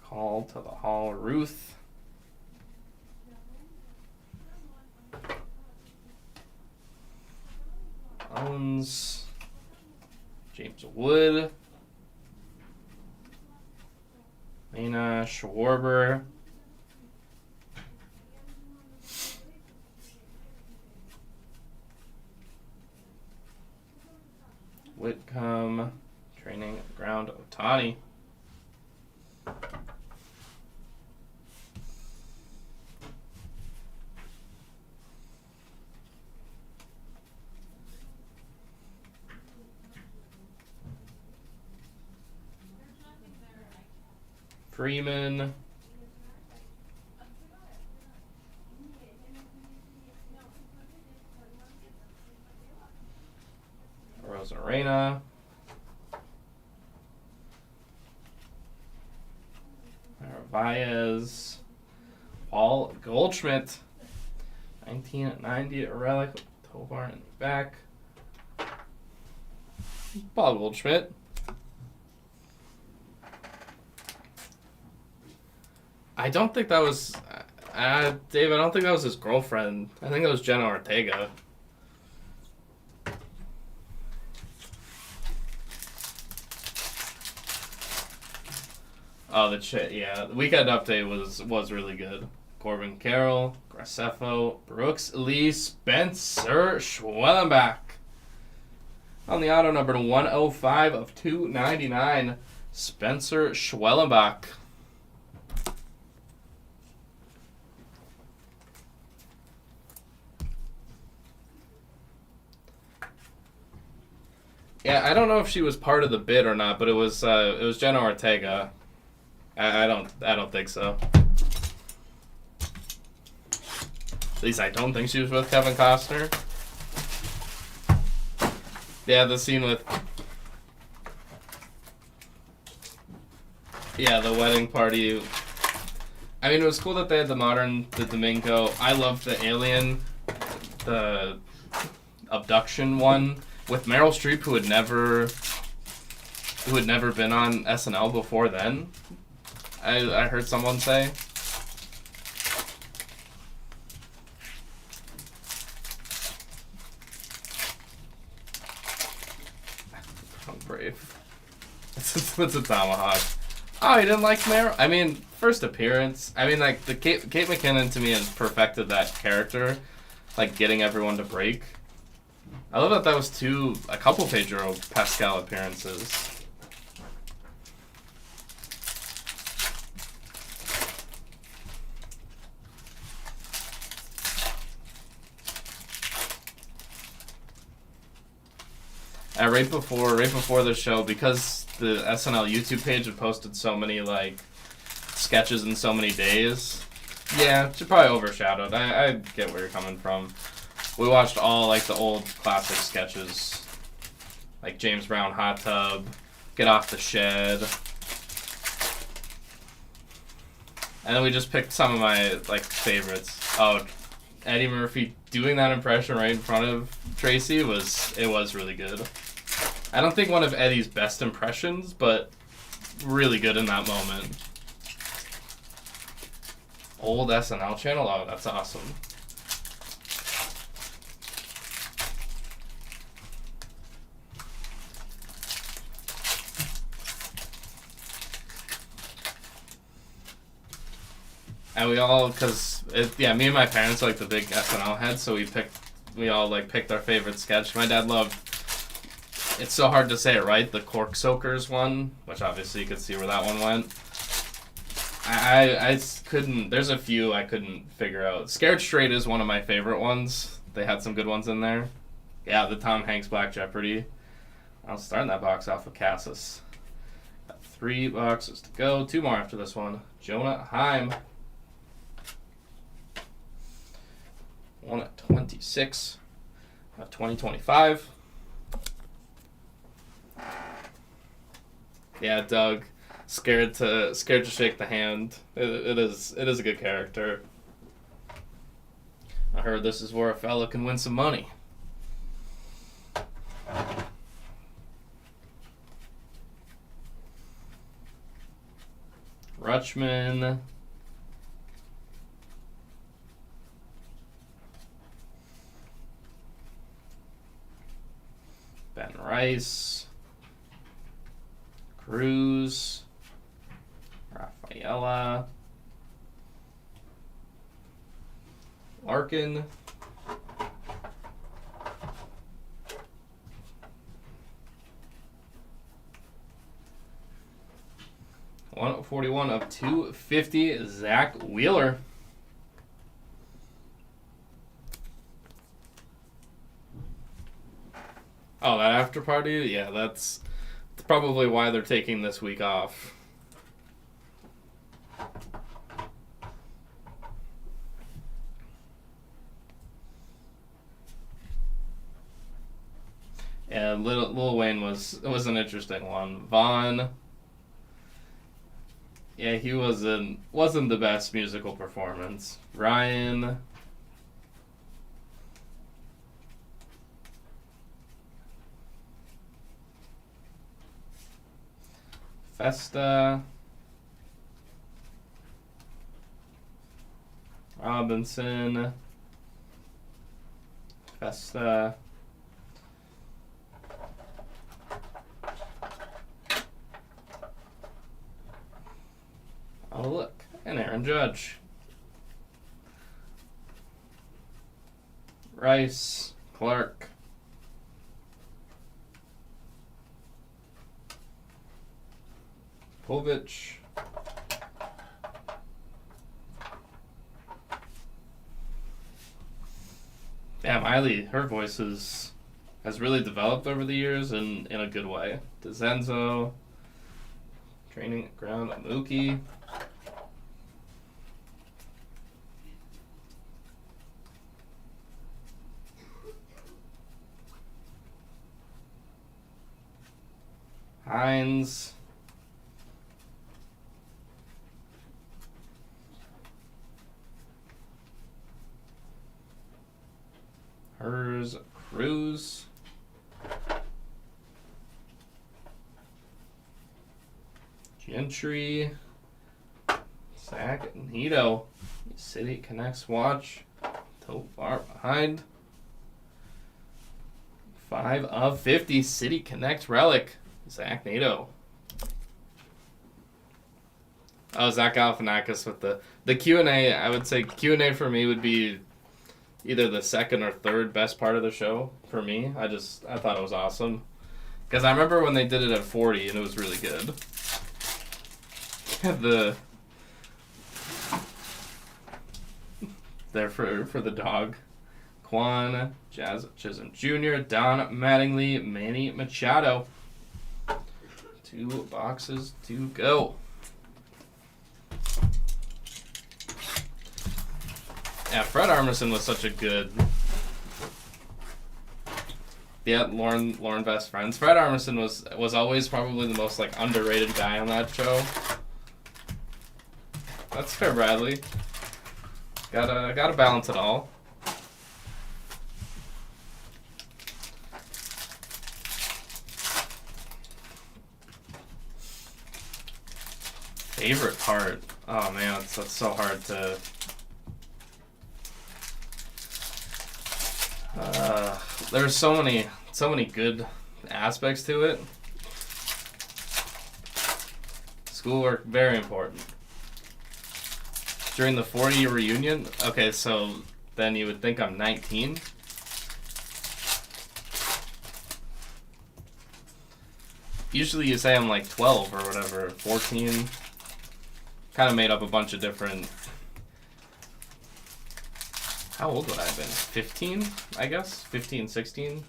Call to the Hall, Ruth. Owens. James Wood. Lena Schwarber. Whitcomb. Training ground Otani. Freeman. Rosarena. Narvaez. Paul Goldschmidt. 1990 relic. Tovar in the back. Paul Goldschmidt. I don't think that was... Dave, I don't think that was his girlfriend. I think that was Jenna Ortega. Oh, the shit, yeah. The Weekend Update was really good. Corbin Carroll, Graceffo, Brooks Lee, Spencer Schwellenbach. On the auto, number 105 of 299, Spencer Schwellenbach. Yeah, I don't know if she was part of the bid or not, but it was Jenna Ortega. I don't think so. At least I don't think she was with Kevin Costner. Yeah, the scene with... Yeah, the wedding party. I mean, it was cool that they had the Domingo. I loved the Alien, the abduction one with Meryl Streep, who had never been on SNL before then. I heard someone say. I'm brave. It's a tomahawk. Oh, you didn't like Meryl? I mean, first appearance. I mean, like, the Kate McKinnon to me has perfected that character, like getting everyone to break. I love that was a couple Pedro Pascal appearances. Right before the show, because the SNL YouTube page had posted so many like sketches in so many days. Yeah, should probably overshadowed. I get where you're coming from. We watched all like the old classic sketches, like James Brown Hot Tub, Get Off the Shed, and then we just picked some of my like favorites. Oh, Eddie Murphy doing that impression right in front of Tracy was really good. I don't think one of Eddie's best impressions, but really good in that moment. Old SNL channel? Oh, that's awesome. And we all, me and my parents are like the big SNL heads, so we all like picked our favorite sketch. My dad loved, it's so hard to say it right, the Cork Soakers one, which obviously you could see where that one went. I couldn't, there's a few I couldn't figure out. Scared Straight is one of my favorite ones. They had some good ones in there. Yeah, the Tom Hanks Black Jeopardy. I'll start that box off with Cassis. Got 3 boxes to go. 2 more after this one. Jonah Heim. 1 at 26. 2025. Yeah, Doug. Scared to shake the hand. It is a good character. I heard this is where a fella can win some money. Rutschman. Ben Rice. Cruz. Rafaela. Larkin. $141 of $250. Zach Wheeler. Oh, that after party? Yeah, that's probably why they're taking this week off. Yeah, Lil Wayne was an interesting one. Vaughn. Yeah, he wasn't the best musical performance. Ryan. Festa. Robinson. Festa. Oh, look. And Aaron Judge. Rice. Clark. Povich. Yeah, Miley, her voice has really developed over the years in a good way. DeZenzo. Training ground. Mookie. Hines. Hers. Cruz. Gentry. Zach Nito. City Connects watch. So far behind. 5 of 50. City Connect relic. Zach Nato. Oh, Zach Galifianakis with the Q&A. I would say Q&A for me would be either the second or third best part of the show for me. I thought it was awesome. Because I remember when they did it at 40 and it was really good. There for the dog. Quan, Jazz Chisholm Jr., Don Mattingly, Manny Machado. 2 boxes to go. Yeah, Fred Armisen was such a good. Yeah, Lauren Best Friends. Fred Armisen was always probably the most like underrated guy on that show. That's fair, Bradley. Gotta balance it all. Favorite part? Oh man, that's so hard to. There's so many good aspects to it. Schoolwork, very important. During the 40 reunion, okay, so then you would think I'm 19. Usually you say I'm like 12 or whatever, 14. Kind of made up a bunch of different. How old would I have been? 15, I guess? 15, 16?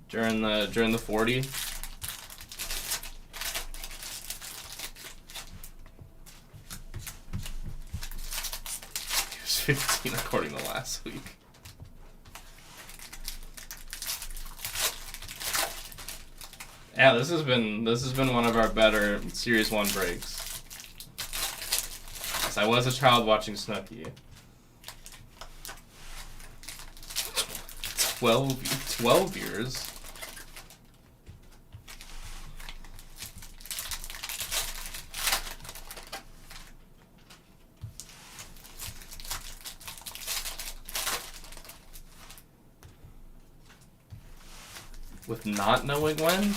During the 40. He was 15 according to last week. Yeah, this has been one of our better Series 1 breaks. Yes, I was a child watching Snooki. 12 years. With not knowing when?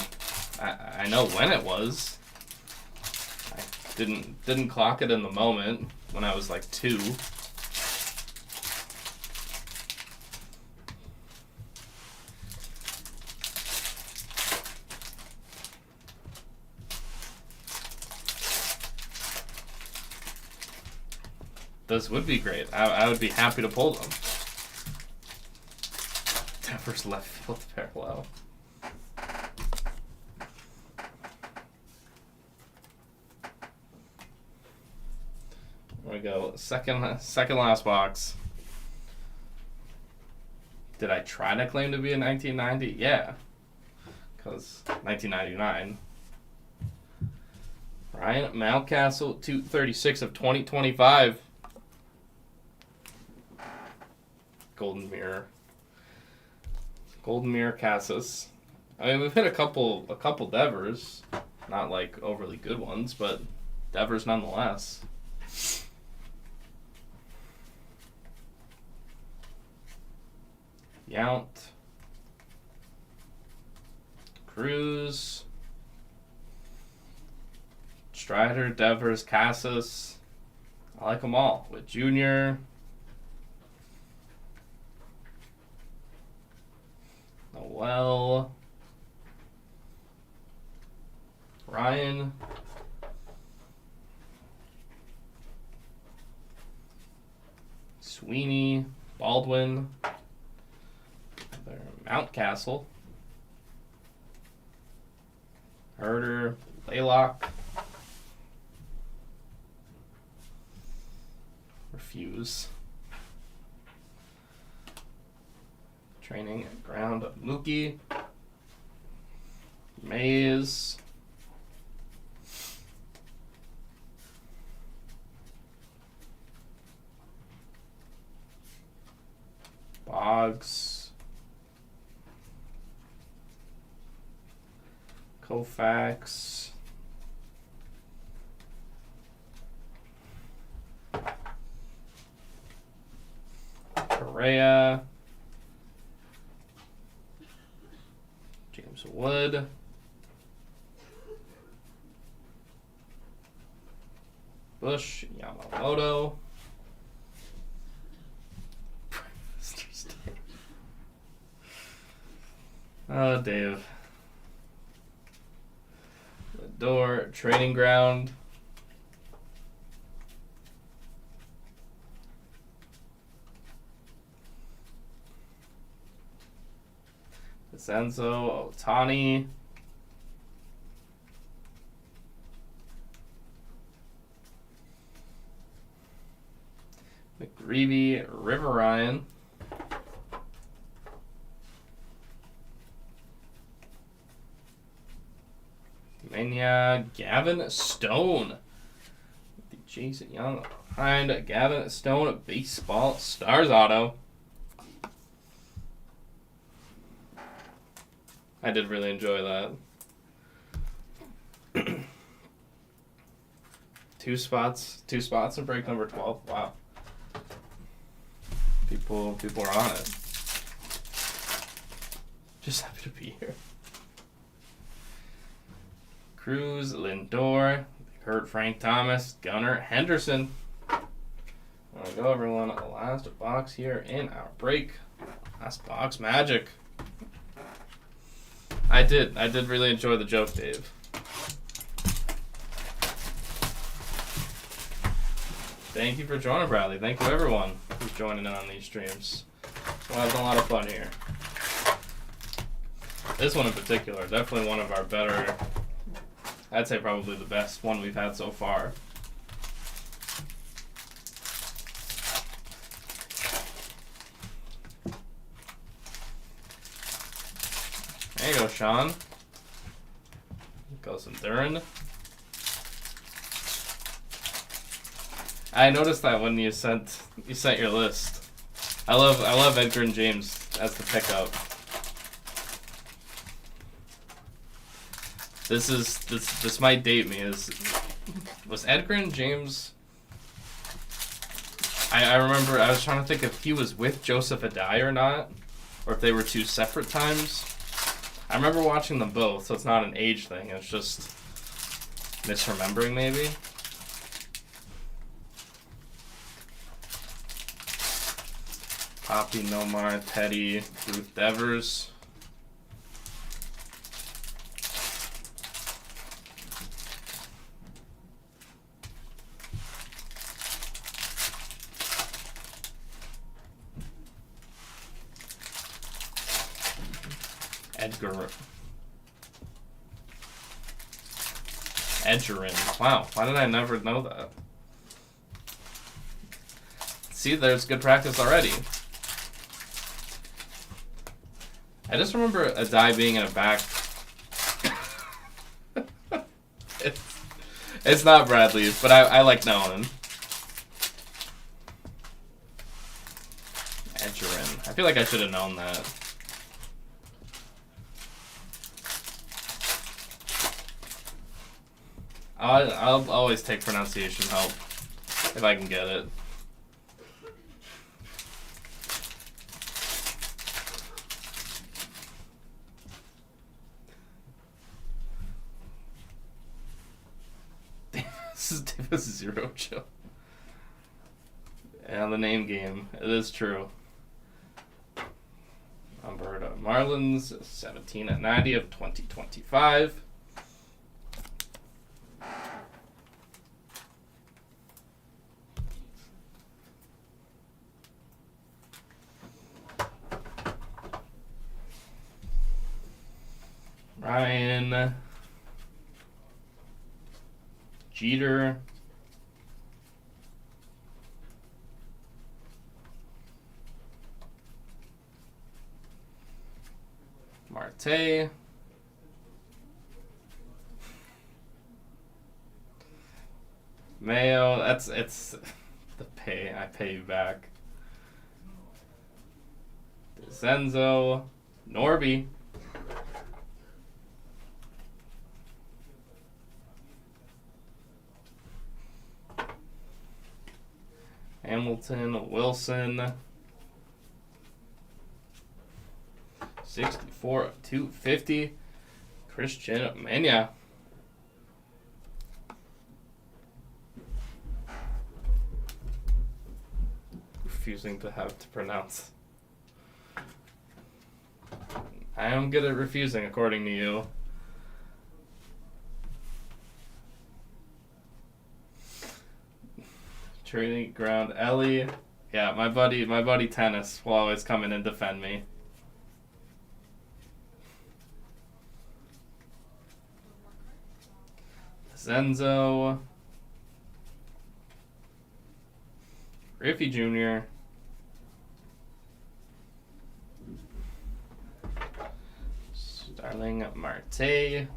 I know when it was. I didn't clock it in the moment when I was like 2. Those would be great. I would be happy to pull them. Devers left field parallel. There we go. Second last box. Did I try to claim to be in 1990? Yeah. Because 1999. Ryan Mountcastle, 236 of 2025. Golden Mirror. Golden Mirror Cassis. I mean, we've hit a couple Devers. Not like overly good ones, but Devers nonetheless. Yount. Cruz. Strider, Devers, Cassis. I like them all. With Junior. Noel. Ryan. Sweeney. Baldwin. Mountcastle. Herder. Laylock. Refuse. Training ground. Mookie. Mays. Boggs. Koufax. Correa. James Wood. Bush. Yamamoto. Oh, Dave. The door. Training ground. Senzo, Otani. McGreevy, Riverayan. Mania, Gavin Stone. The Jason Young behind Gavin Stone, Baseball Stars Auto. I did really enjoy that. Two spots in break number 12. Wow. People are on it. Just happy to be here. Cruz, Lindor, Kurt, Frank Thomas, Gunnar, Henderson. There we go, everyone. Last box here in our break. Last box magic. I did really enjoy the joke, Dave. Thank you for joining, Bradley. Thank you, everyone, who's joining in on these streams. We're having a lot of fun here. This one in particular, definitely one of our better, I'd say probably the best one we've had so far. There you go, Sean. Goes some Duran. I noticed that when you sent your list. I love Edgar and James as the pickup. This might date me. Was Edgar and James? I remember I was trying to think if he was with Joseph Adai or not, or if they were two separate times. I remember watching them both, so it's not an age thing. It's just misremembering maybe. Poppy, Nomar, Teddy, Ruth Devers. Edgerin. Wow, why did I never know that? See, there's good practice already. I just remember a die being in a back. It's not Bradley's, but I like knowing him. Edgerin. I feel like I should have known that. I'll always take pronunciation help if I can get it. This is Davis Zero Chill. And the name game, it is true. Alberta Marlins, 17/90 of 2025. Ryan, Jeter, Marte, Mayo. It's the pay. I pay you back. Zenzo, Norby. Hamilton, Wilson, 64 of 250, Christian Mania. Refusing to have to pronounce. I am good at refusing, according to you. Training ground Ellie. Yeah, my buddy Tennis will always come in and defend me. Zenzo. Griffey Jr. Starling Marte.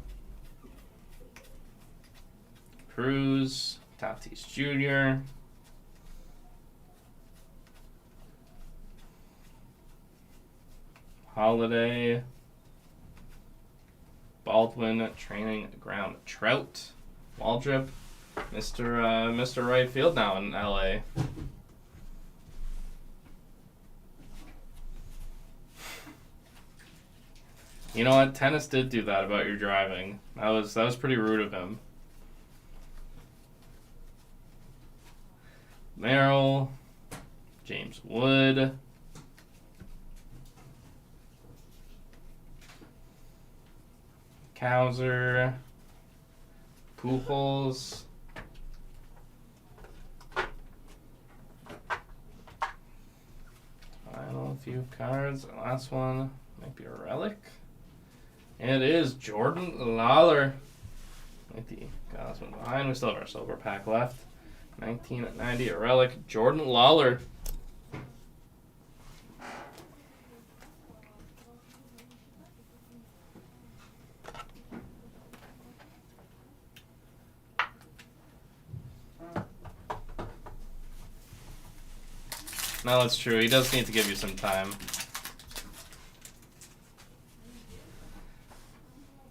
Cruz. Tatis Jr. Holiday, Baldwin, training ground Trout, Waldrop, Mr. Right Field now in LA. You know what? Tennis did do that about your driving. That was pretty rude of him. Merrill, James Wood, Kowser, Pujols, final few cards. Last one might be a relic. And it is Jordan Lawler. Might be Gosman behind. We still have our silver pack left. 1990, a relic. Jordan Lawler. No, that's true. He does need to give you some time.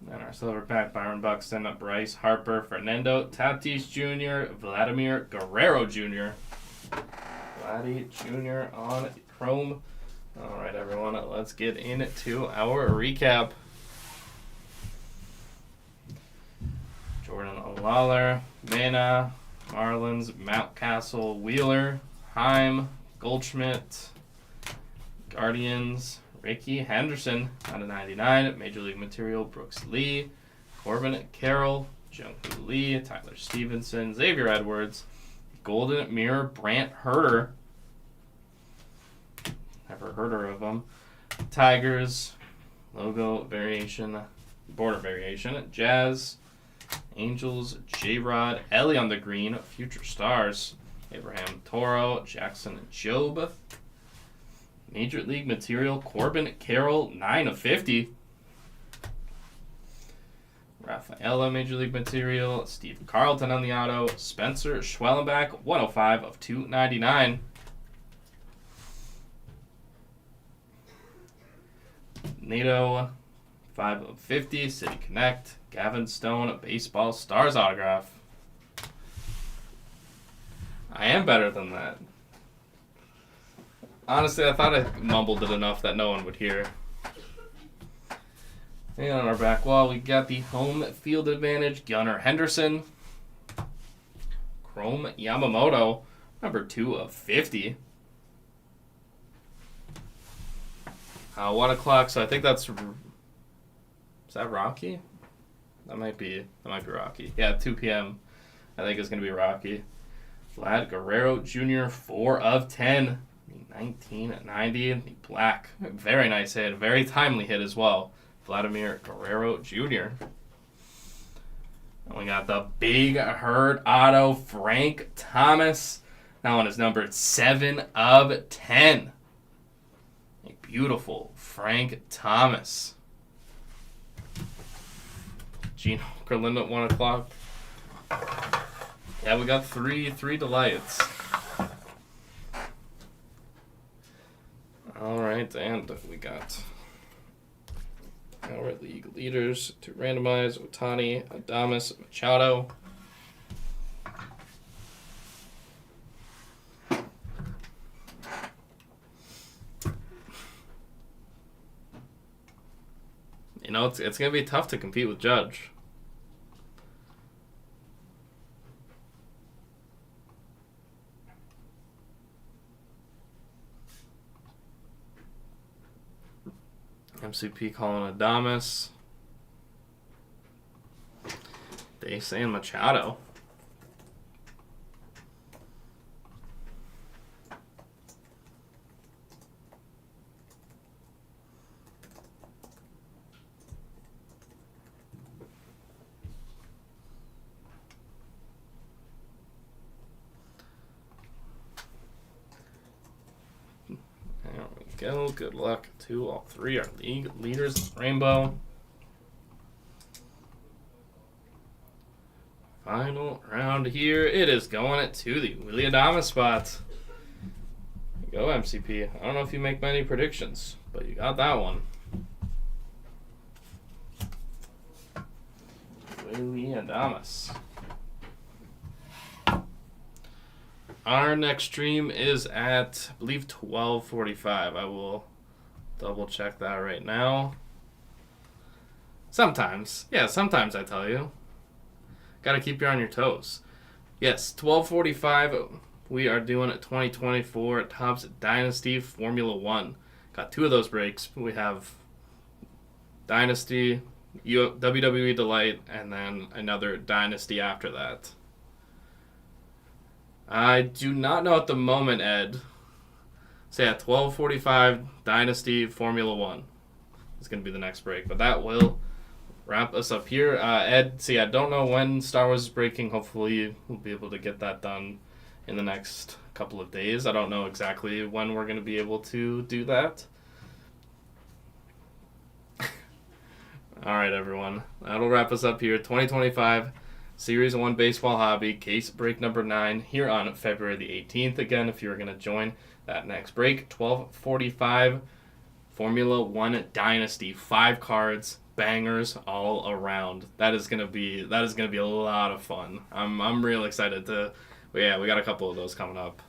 Then our silver pack, Byron Buxton, Bryce Harper, Fernando Tatis Jr., Vladimir Guerrero Jr. Vladdy Jr. on Chrome. All right, everyone, let's get into our recap. Jordan Lawler, Mena, Marlins, Mountcastle, Wheeler, Heim, Goldschmidt, Guardians, Ricky Henderson out of 99, Major League Material, Brooks Lee, Corbin Carroll, Jung-Hoo Lee, Tyler Stevenson, Xavier Edwards, Golden Mirror, Brant Herter, never heard of him, Tigers, logo variation, border variation, Jazz, Angels, J-Rod, Ellie on the green, Future Stars, Abraham Toro, Jackson Jobe, Major League Material, Corbin Carroll, 9 of 50. Rafaela, Major League Material, Steve Carlton on the auto, Spencer Schwellenbach, 105 of 299. NATO, 5 of 50, City Connect, Gavin Stone, Baseball Stars autograph. I am better than that. Honestly, I thought I mumbled it enough that no one would hear. And on our back wall, we got the home field advantage, Gunnar Henderson. Chrome Yamamoto, number 2 of 50. 1 o'clock, so I think that's... Is that Rocky? That might be Rocky. Yeah, 2 p.m. I think it's going to be Rocky. Vlad Guerrero Jr., 4 of 10. 1990, the black. Very nice hit. Very timely hit as well. Vladimir Guerrero Jr. And we got the big hurt auto, Frank Thomas. That one is numbered 7 of 10. A beautiful Frank Thomas. Gene Okerlund at 1 o'clock. Yeah, we got three delights. All right, and we got our league leaders to randomize: Ohtani, Adames, Machado. You know, it's going to be tough to compete with Judge. MCP calling Adames. They saying Machado. There we go. Good luck to all three. Our league leaders, Rainbow. Final round here. It is going to the Willy Adames spot. Go MCP. I don't know if you make many predictions, but you got that one. Willy Adames. Our next stream is at, I believe, 12:45. I will double check that right now. Sometimes. Yeah, sometimes I tell you. Gotta keep you on your toes. Yes, 12:45. We are doing it 2024 Topps Dynasty Formula 1. Got 2 of those breaks. We have Dynasty, WWE Delight, and then another Dynasty after that. I do not know at the moment, Ed. So yeah, 12:45 Dynasty Formula 1 is going to be the next break. But that will wrap us up here. Ed, see, I don't know when Star Wars is breaking. Hopefully we'll be able to get that done in the next couple of days. I don't know exactly when we're going to be able to do that. All right, everyone. That'll wrap us up here. 2025 Series 1 Baseball Hobby, case break number 9, here on February the 18th. Again, if you're going to join that next break, 12:45 Formula 1 Dynasty. 5 cards, bangers all around. That is going to be a lot of fun. I'm real excited to. We got a couple of those coming up.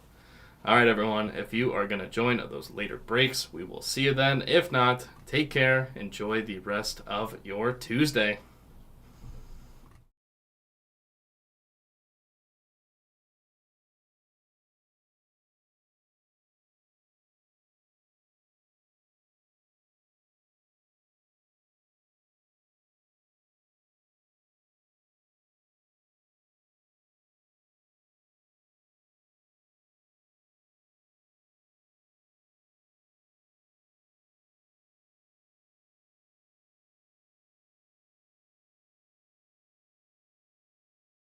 All right, everyone. If you are going to join those later breaks, we will see you then. If not, take care. Enjoy the rest of your Tuesday.